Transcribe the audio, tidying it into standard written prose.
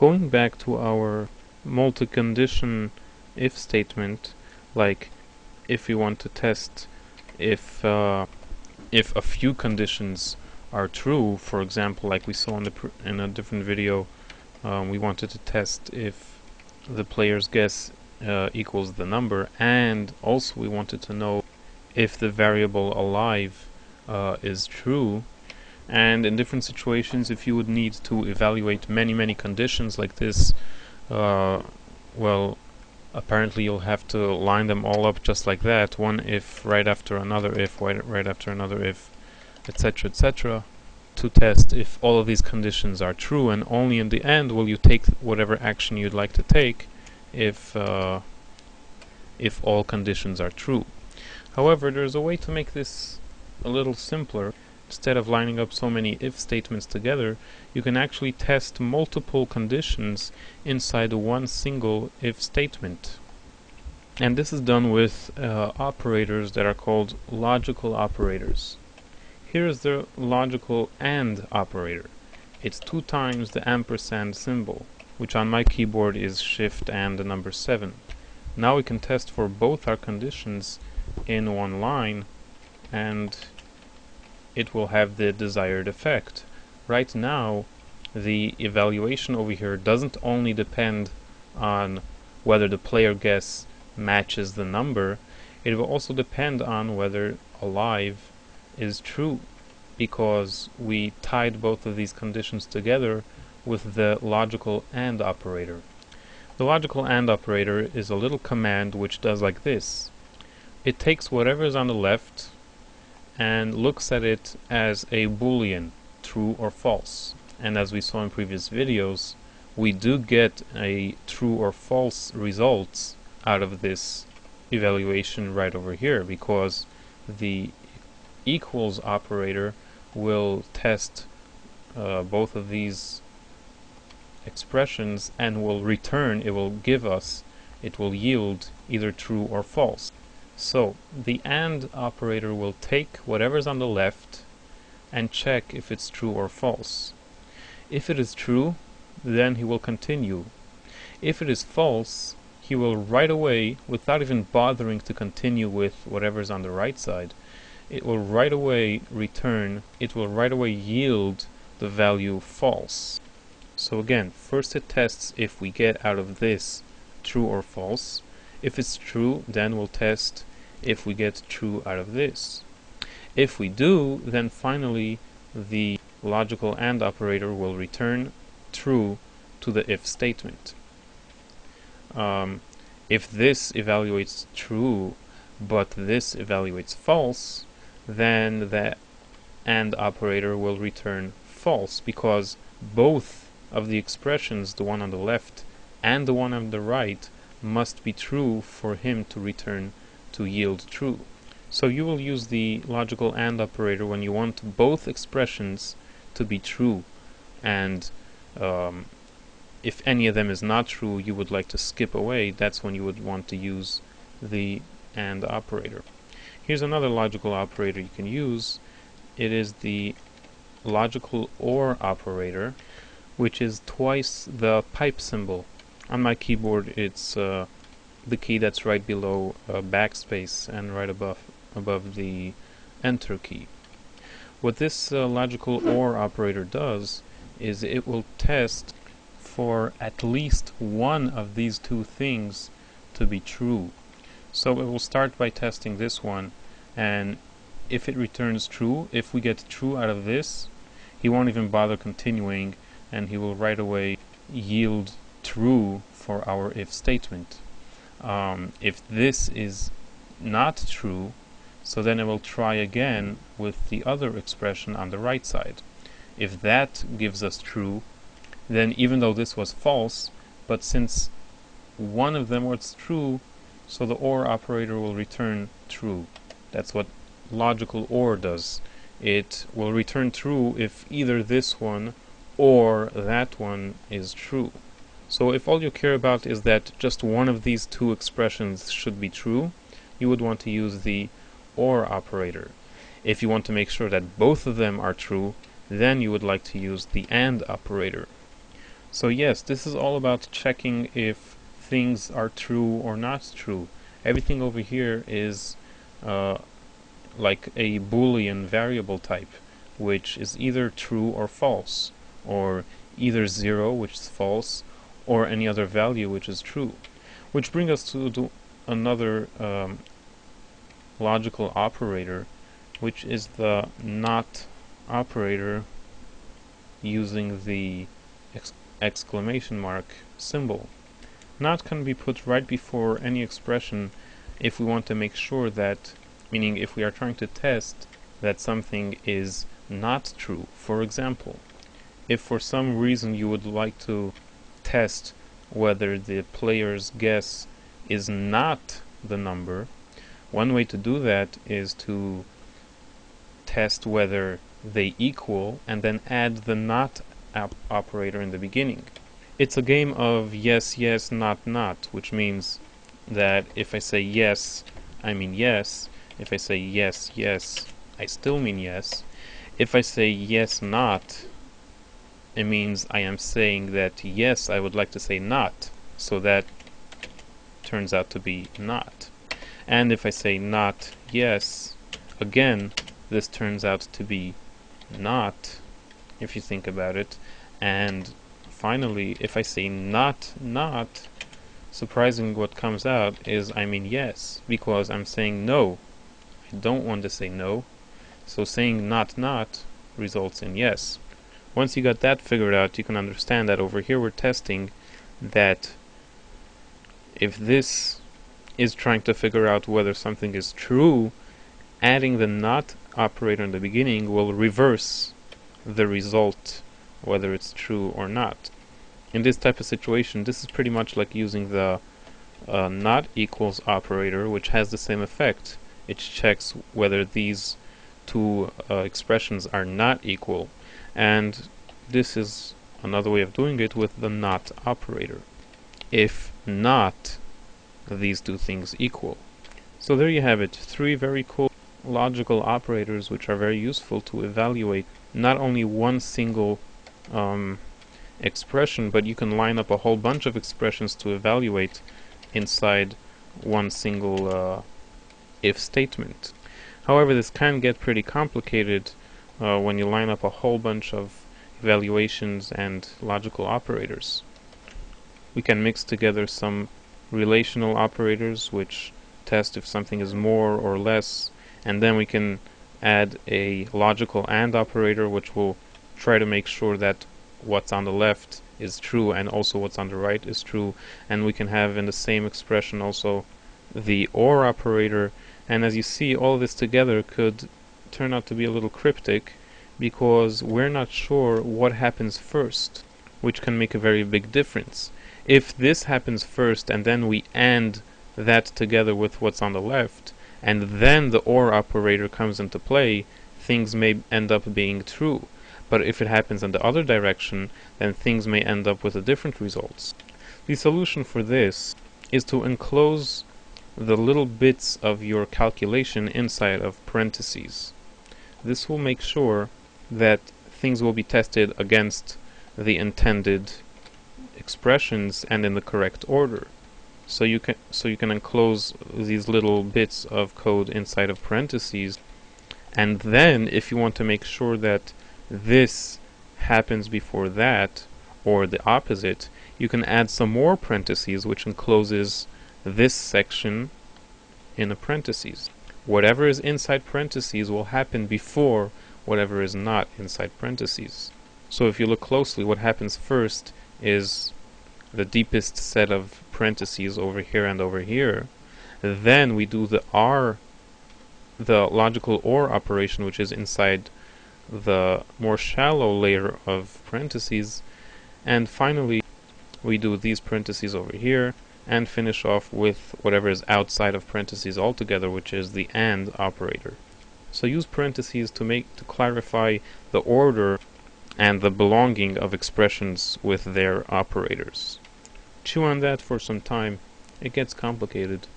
Going back to our multi-condition if statement, like if we want to test if a few conditions are true, for example, like we saw in a different video, we wanted to test if the player's guess equals the number, and also we wanted to know if the variable alive is true. And in different situations, if you would need to evaluate many conditions like this, well, apparently you'll have to line them all up just like that, one if right after another if, right after another if, etc., to test if all of these conditions are true, and only in the end will you take whatever action you'd like to take if all conditions are true. However, there's a way to make this a little simpler. Instead of lining up so many if statements together, you can actually test multiple conditions inside one single if statement. And this is done with operators that are called logical operators. Here is the logical AND operator. It's 2 times the ampersand symbol, which on my keyboard is Shift and the number 7. Now we can test for both our conditions in one line, and it will have the desired effect. Right now, the evaluation over here doesn't only depend on whether the player guess matches the number, it will also depend on whether alive is true, because we tied both of these conditions together with the logical AND operator. The logical AND operator is a little command which does like this. It takes whatever is on the left and looks at it as a boolean, true or false. And as we saw in previous videos, we do get a true or false results out of this evaluation right over here, because the equals operator will test both of these expressions and will return, it will yield either true or false. So the AND operator will take whatever's on the left and check if it's true or false. If it is true, then he will continue. If it is false, he will right away, without even bothering to continue with whatever's on the right side, it will right away return, it will right away yield the value false. So again, first it tests if we get out of this true or false. If it's true, then we'll test if we get true out of this. If we do, then finally the logical AND operator will return true to the if statement. If this evaluates true but this evaluates false, then the AND operator will return false, because both of the expressions, the one on the left and the one on the right, must be true for him to yield true. So you will use the logical AND operator when you want both expressions to be true, and if any of them is not true, you would like to skip away. That's when you would want to use the AND operator. Here's another logical operator you can use. It is the logical OR operator, which is twice the pipe symbol. On my keyboard, it's the key that's right below backspace and right above the enter key. What this logical OR operator does is it will test for at least one of these two things to be true. So it will start by testing this one, and if it returns true, if we get true out of this, he won't even bother continuing, and he will right away yield true for our if statement. If this is not true, so then it will try again with the other expression on the right side. If that gives us true, then even though this was false, but since one of them was true, so the OR operator will return true. That's what logical OR does. It will return true if either this one or that one is true. So if all you care about is that just one of these two expressions should be true, you would want to use the OR operator. If you want to make sure that both of them are true, then you would like to use the AND operator. So yes, this is all about checking if things are true or not true. Everything over here is uh, like a Boolean variable type, which is either true or false, or either 0, which is false, or any other value which is true. Which brings us to another logical operator, which is the not operator using the exclamation mark symbol. Not can be put right before any expression if we want to make sure that, meaning if we are trying to test that something is not true. For example, if for some reason you would like to test whether the player's guess is not the number, one way to do that is to test whether they equal and then add the not operator in the beginning. It's a game of yes, yes, not, not, which means that if I say yes, I mean yes. If I say yes, yes, I still mean yes. If I say yes, not, it means I am saying that yes, I would like to say not, so that turns out to be not. And if I say not yes, again, this turns out to be not, if you think about it. And finally, if I say not, not, surprisingly what comes out is I mean yes, because I'm saying no. I don't want to say no. So saying not, not results in yes. Once you got that figured out, you can understand that over here we're testing that if this is trying to figure out whether something is true, adding the not operator in the beginning will reverse the result, whether it's true or not. In this type of situation, this is pretty much like using the not equals operator, which has the same effect. It checks whether these two expressions are not equal, and this is another way of doing it with the not operator. If not these two things equal. So there you have it, 3 very cool logical operators which are very useful to evaluate not only one single expression, but you can line up a whole bunch of expressions to evaluate inside one single if statement. However, this can get pretty complicated when you line up a whole bunch of evaluations and logical operators. We can mix together some relational operators which test if something is more or less, and then we can add a logical AND operator which will try to make sure that what's on the left is true and also what's on the right is true, and we can have in the same expression also the OR operator. And as you see, all this together could turn out to be a little cryptic because we're not sure what happens first, which can make a very big difference. If this happens first and then we AND that together with what's on the left, and then the OR operator comes into play, things may end up being true. But if it happens in the other direction, then things may end up with different results. The solution for this is to enclose the little bits of your calculation inside of parentheses. This will make sure that things will be tested against the intended expressions and in the correct order. So you can enclose these little bits of code inside of parentheses, and then if you want to make sure that this happens before that or the opposite, you can add some more parentheses which encloses this section in a parentheses. Whatever is inside parentheses will happen before whatever is not inside parentheses. So if you look closely, what happens first is the deepest set of parentheses over here and over here. Then we do the logical OR operation, which is inside the more shallow layer of parentheses, and finally we do these parentheses over here and finish off with whatever is outside of parentheses altogether, which is the AND operator. So use parentheses to clarify the order and the belonging of expressions with their operators. Chew on that for some time. It gets complicated.